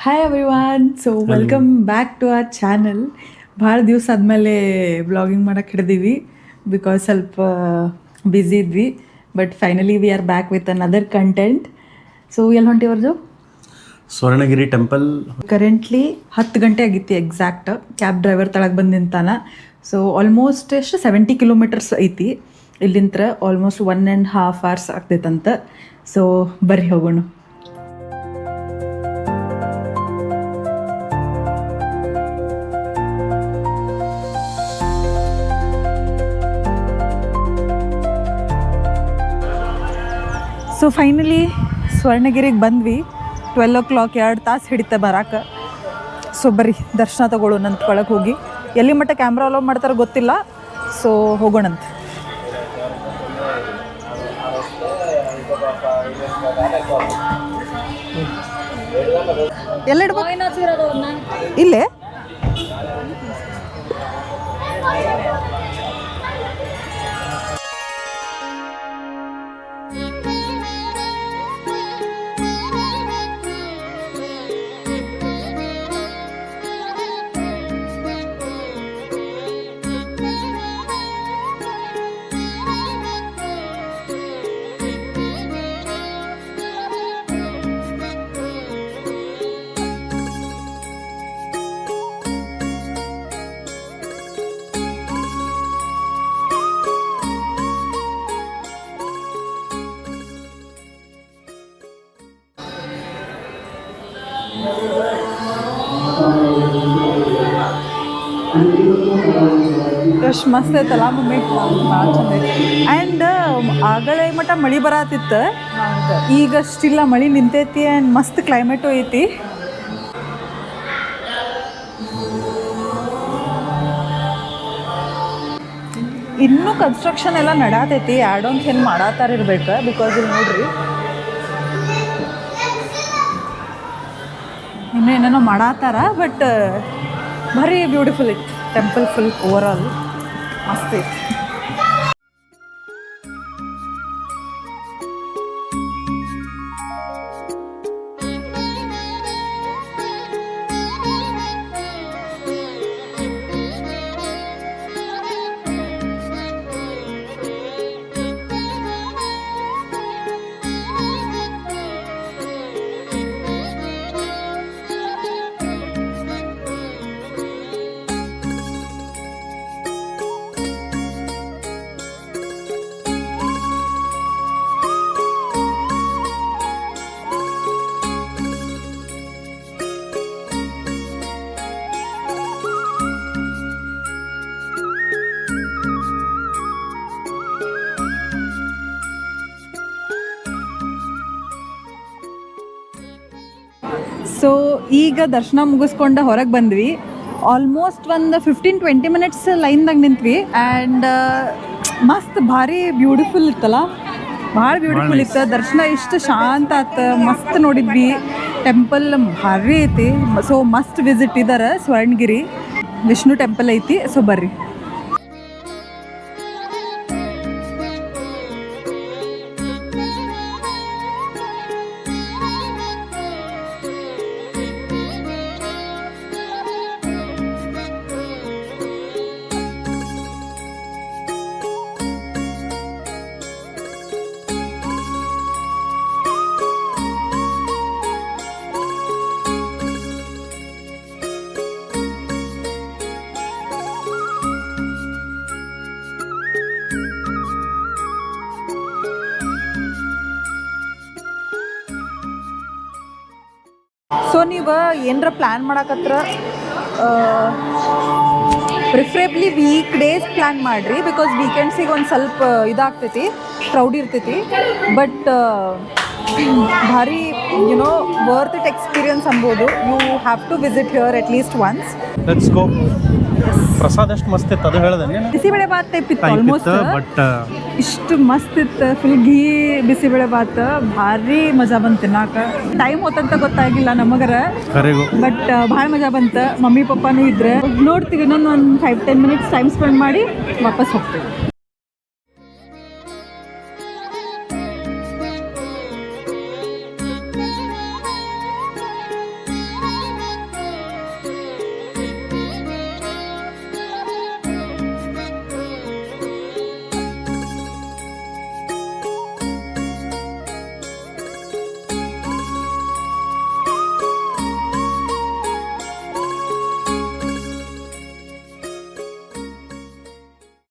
Hi everyone. So welcome back to our channel. ಭಾಳ ದಿವಸ ಆದಮೇಲೆ ವ್ಲಾಗಿಂಗ್ ಮಾಡೋಕ್ಕೆ ಹಿಡಿದೀವಿ ಬಿಕಾಸ್ ಸ್ವಲ್ಪ ಬ್ಯುಸಿ ಇದ್ವಿ. But finally we are back with another content. So ಎಲ್ಲಿ ಹೊಂಟಿವರ್ದು? ಸ್ವರ್ಣಗಿರಿ ಟೆಂಪಲ್. ಕರೆಂಟ್ಲಿ 10 ಗಂಟೆ ಆಗಿತ್ತು ಎಕ್ಸಾಕ್ಟ್. ಕ್ಯಾಬ್ ಡ್ರೈವರ್ ತಳಗೆ ಬಂದು ನಿಂತಾನ. ಸೊ ಆಲ್ಮೋಸ್ಟ್ ಎಷ್ಟು 70 ಕಿಲೋಮೀಟರ್ಸ್ ಐತಿ ಇಲ್ಲಿಂತ್ರ. ಆಲ್ಮೋಸ್ಟ್ 1.5 hours ಆಗ್ತೈತಂತ. ಸೊ ಬರ್ರಿ ಹೋಗೋಣ. ಸೊ ಫೈನಲಿ ಸ್ವರ್ಣಗಿರಿಗೆ ಬಂದ್ವಿ. 12 o'clock 2 ತಾಸು ಹಿಡಿತ ಬರಾಕ. ಸೊ ಬರ್ರಿ ದರ್ಶನ ತಗೊಳ್ಳೋಣಂತ ಒಳಗೆ ಹೋಗಿ. ಎಲ್ಲಿ ಮಟ್ಟ ಕ್ಯಾಮ್ರಾ ಅಲೋ ಮಾಡ್ತಾರೋ ಗೊತ್ತಿಲ್ಲ. ಸೊ ಹೋಗೋಣಂತ. ಇಲ್ಲೇ ಎಷ್ಟು ಮಸ್ತ್ ಐತಲ್ಲ ಮಮ್ಮಿ, ಭಾಳ ಚಂದ ಐತಿ. ಆ್ಯಂಡ್ ಆಗಲೇ ಮಟ್ಟ ಮಳೆ ಬರತ್ತಿತ್ತು, ಈಗ ಸ್ಟಿಲ್ಲ ಮಳೆ ನಿಂತೈತಿ. ಆ್ಯಂಡ್ ಮಸ್ತ್ ಕ್ಲೈಮೇಟು ಐತಿ. ಇನ್ನೂ ಕನ್ಸ್ಟ್ರಕ್ಷನ್ ಎಲ್ಲ ನಡಾತೈತಿ. ಆ್ಯಡ್ ಆನ್ಸ್ ಏನು ಮಾಡತ್ತಾರ ಇರ್ಬೇಕು. ಬಿಕಾಸ್ ಇಲ್ಲಿ ನೋಡ್ರಿ ಇನ್ನೂ ಏನೇನೋ ಮಾಡತ್ತಾರ. ಬಟ್ ಭಾರಿ ಬ್ಯೂಟಿಫುಲ್ ಐತಿ ಟೆಂಪಲ್. ಫುಲ್ ಓವರ್ ಆಲ್ ಮಸ್ತ್ ಐತಿ. ಸೊ ಈಗ ದರ್ಶನ ಮುಗಿಸ್ಕೊಂಡು ಹೊರಗೆ ಬಂದ್ವಿ. ಆಲ್ಮೋಸ್ಟ್ ಒಂದು 15-20 minutes ಲೈನ್ದಾಗ ನಿಂತ್ವಿ. ಆ್ಯಂಡ್ ಮಸ್ತ್ ಭಾರಿ ಬ್ಯೂಟಿಫುಲ್ ಇತ್ತಲ್ಲ, ಭಾಳ ಬ್ಯೂಟಿಫುಲ್ ಇತ್ತು. ದರ್ಶನ ಇಷ್ಟು ಶಾಂತ ಆಯ್ತು, ಮಸ್ತ್ ನೋಡಿದ್ವಿ. ಟೆಂಪಲ್ ಭಾರಿ ಐತಿ. ಸೊ ಮಸ್ಟ್ ವಿಸಿಟ್ ಇದಾರೆ. ಸ್ವರ್ಣಗಿರಿ ವಿಷ್ಣು ಟೆಂಪಲ್ ಐತಿ. ಸೊ ಬರ್ರಿ. ಸೊ ನೀವು ಏನರ ಪ್ಲ್ಯಾನ್ ಮಾಡಕತ್ರ ಪ್ರಿಫರೇಬ್ಲಿ ವೀಕ್ ಡೇಸ್ ಪ್ಲ್ಯಾನ್ ಮಾಡಿರಿ. ಬಿಕಾಸ್ ವೀಕೆಂಡ್ಸಿಗೆ ಒಂದು ಸ್ವಲ್ಪ ಇದಾಗ್ತೈತಿ, ಕ್ರೌಡ್ ಇರ್ತೈತಿ. ಬಟ್ ಭಾರಿ ಯುನೋ ವರ್ತ್ ಇಟ್ ಎಕ್ಸ್ಪೀರಿಯನ್ಸ್ ಅನ್ಬೋದು. You have to visit here at least once. Let's go. ಪ್ರಸಾದ ಎಷ್ಟು ಮಸ್ತ್ ಇತ್ತು ಅದು ಹೇಳ್ದೆ. ಬಿಸಿಬೇಳೆ ಬಾತ್ ಟೈಪ್ ಇತ್ತು ಆಲ್ಮೋಸ್ಟ್. ಬಟ್ ಇಷ್ಟು ಮಸ್ತ್ ಇತ್ತು. Full ghee bisibele bath. ಭಾರಿ ಮಜಾ ಬಂತು ತಿನ್ನಾಕ. ಟೈಮ್ ಹೋತಂತ ಗೊತ್ತಾಗಿಲ್ಲ ನಮಗರ. ಬಟ್ ಭಾಳ ಮಜಾ ಬಂತು. ಮಮ್ಮಿ ಪಪ್ಪಾನೂ ಇದ್ರೆ. ನೋಡ್ತೀವಿ ಇನ್ನೊಂದು 5-10 minutes ಟೈಮ್ ಸ್ಪೆಂಡ್ ಮಾಡಿ ವಾಪಸ್ ಹೋಗ್ತೀವಿ.